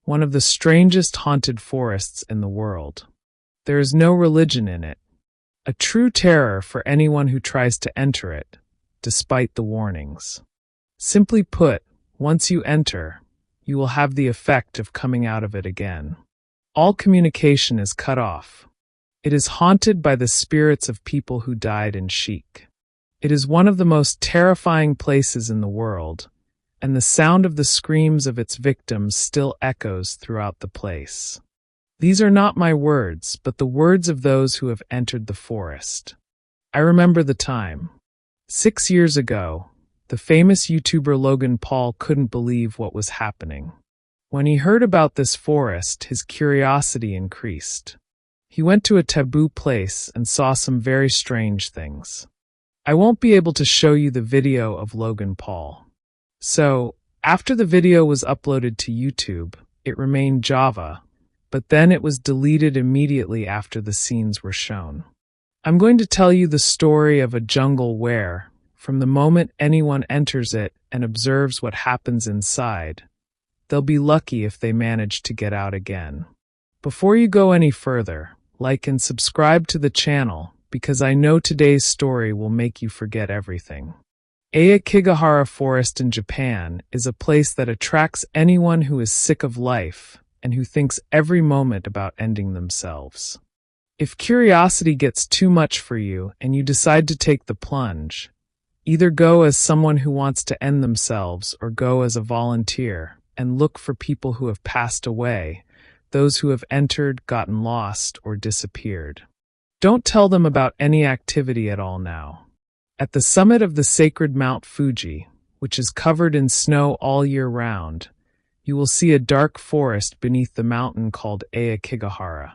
one of the strangest haunted forests in the world. There is no religion in it, a true terror for anyone who tries to enter it, despite the warnings. Simply put, once you enter, you will have the effect of coming out of it again. All communication is cut off. It is haunted by the spirits of people who died in Sheik. It is one of the most terrifying places in the world, and the sound of the screams of its victims still echoes throughout the place. These are not my words, but the words of those who have entered the forest. I remember the time. 6 years ago, the famous YouTuber Logan Paul couldn't believe what was happening. When he heard about this forest, his curiosity increased. He went to a taboo place and saw some very strange things. I won't be able to show you the video of Logan Paul. So, after the video was uploaded to YouTube, it remained Java, but then it was deleted immediately after the scenes were shown. I'm going to tell you the story of a jungle where, from the moment anyone enters it and observes what happens inside, they'll be lucky if they manage to get out again. Before you go any further, like and subscribe to the channel, because I know today's story will make you forget everything. Aokigahara Forest in Japan is a place that attracts anyone who is sick of life and who thinks every moment about ending themselves. If curiosity gets too much for you and you decide to take the plunge, either go as someone who wants to end themselves or go as a volunteer and look for people who have passed away, those who have entered, gotten lost, or disappeared. Don't tell them about any activity at all now. At the summit of the sacred Mount Fuji, which is covered in snow all year round, you will see a dark forest beneath the mountain called Aokigahara.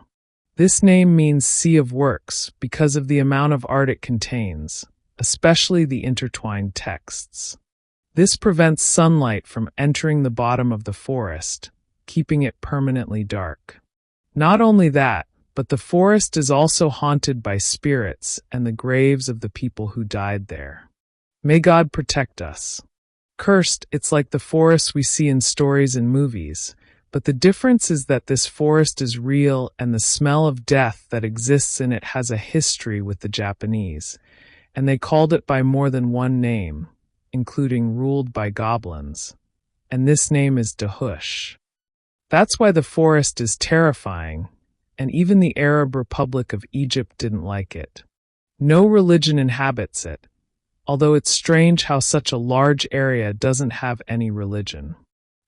This name means Sea of Works because of the amount of art it contains, especially the intertwined texts. This prevents sunlight from entering the bottom of the forest, keeping it permanently dark. Not only that, but the forest is also haunted by spirits and the graves of the people who died there. May God protect us. Cursed, it's like the forests we see in stories and movies, but the difference is that this forest is real and the smell of death that exists in it has a history with the Japanese, and they called it by more than one name, including ruled by goblins, and this name is Dahush. That's why the forest is terrifying, and even the Arab Republic of Egypt didn't like it. No religion inhabits it, although it's strange how such a large area doesn't have any religion.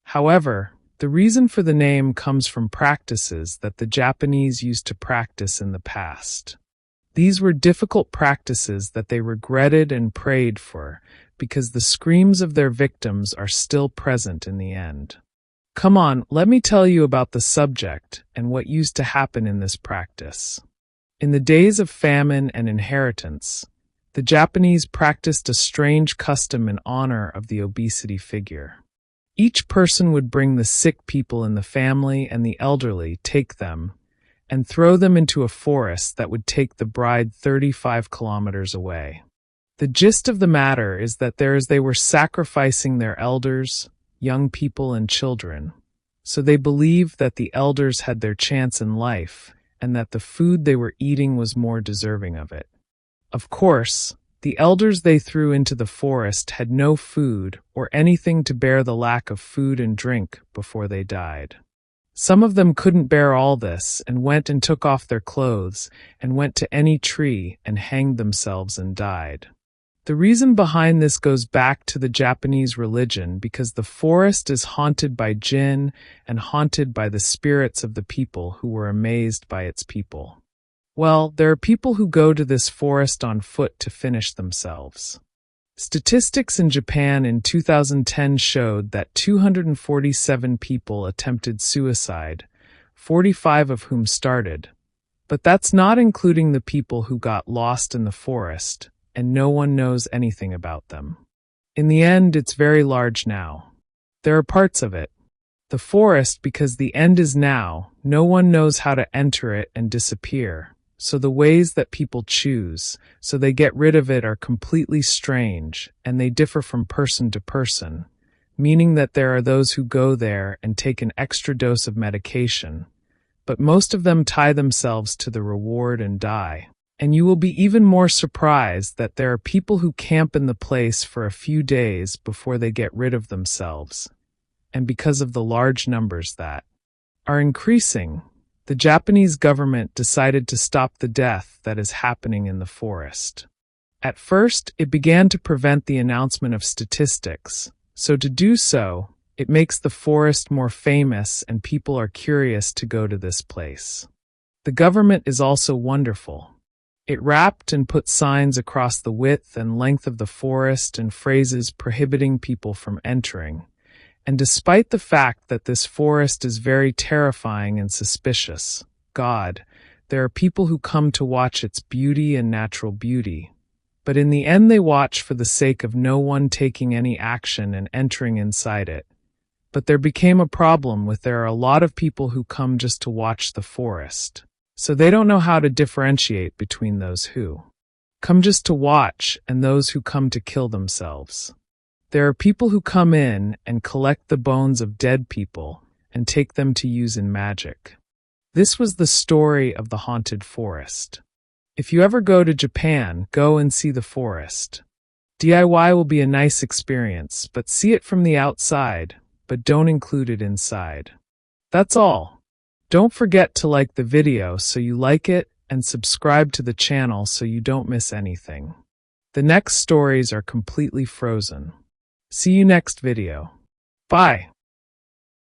However, the reason for the name comes from practices that the Japanese used to practice in the past. These were difficult practices that they regretted and prayed for because the screams of their victims are still present in the end. Come on, let me tell you about the subject and what used to happen in this practice. In the days of famine and inheritance, the Japanese practiced a strange custom in honor of the obesity figure. Each person would bring the sick people in the family and the elderly, take them, and throw them into a forest that would take the bride 35 kilometers away. The gist of the matter is that they were sacrificing their elders, young people, and children, so they believed that the elders had their chance in life and that the food they were eating was more deserving of it. Of course, the elders they threw into the forest had no food or anything to bear the lack of food and drink before they died. Some of them couldn't bear all this and went and took off their clothes and went to any tree and hanged themselves and died. The reason behind this goes back to the Japanese religion because the forest is haunted by jinn and haunted by the spirits of the people who were amazed by its people. Well, there are people who go to this forest on foot to finish themselves. Statistics in Japan in 2010 showed that 247 people attempted suicide, 45 of whom started. But that's not including the people who got lost in the forest, and no one knows anything about them. In the end, it's very large now. There are parts of it. The forest, because the end is now, no one knows how to enter it and disappear. So the ways that people choose, so they get rid of it, are completely strange, and they differ from person to person, meaning that there are those who go there and take an extra dose of medication, but most of them tie themselves to the reward and die. And you will be even more surprised that there are people who camp in the place for a few days before they get rid of themselves. And because of the large numbers that are increasing, the Japanese government decided to stop the death that is happening in the forest. At first, it began to prevent the announcement of statistics, so to do so, it makes the forest more famous and people are curious to go to this place. The government is also wonderful. It wrapped and put signs across the width and length of the forest and phrases prohibiting people from entering. And despite the fact that this forest is very terrifying and suspicious, there are people who come to watch its beauty and natural beauty. But in the end they watch for the sake of no one taking any action and entering inside it. But there became a problem with there are a lot of people who come just to watch the forest. So they don't know how to differentiate between those who come just to watch and those who come to kill themselves. There are people who come in and collect the bones of dead people and take them to use in magic. This was the story of the haunted forest. If you ever go to Japan, go and see the forest. DIY will be a nice experience, but see it from the outside, but don't include it inside. That's all. Don't forget to like the video so you like it and subscribe to the channel so you don't miss anything. The next stories are completely frozen. See you next video. Bye.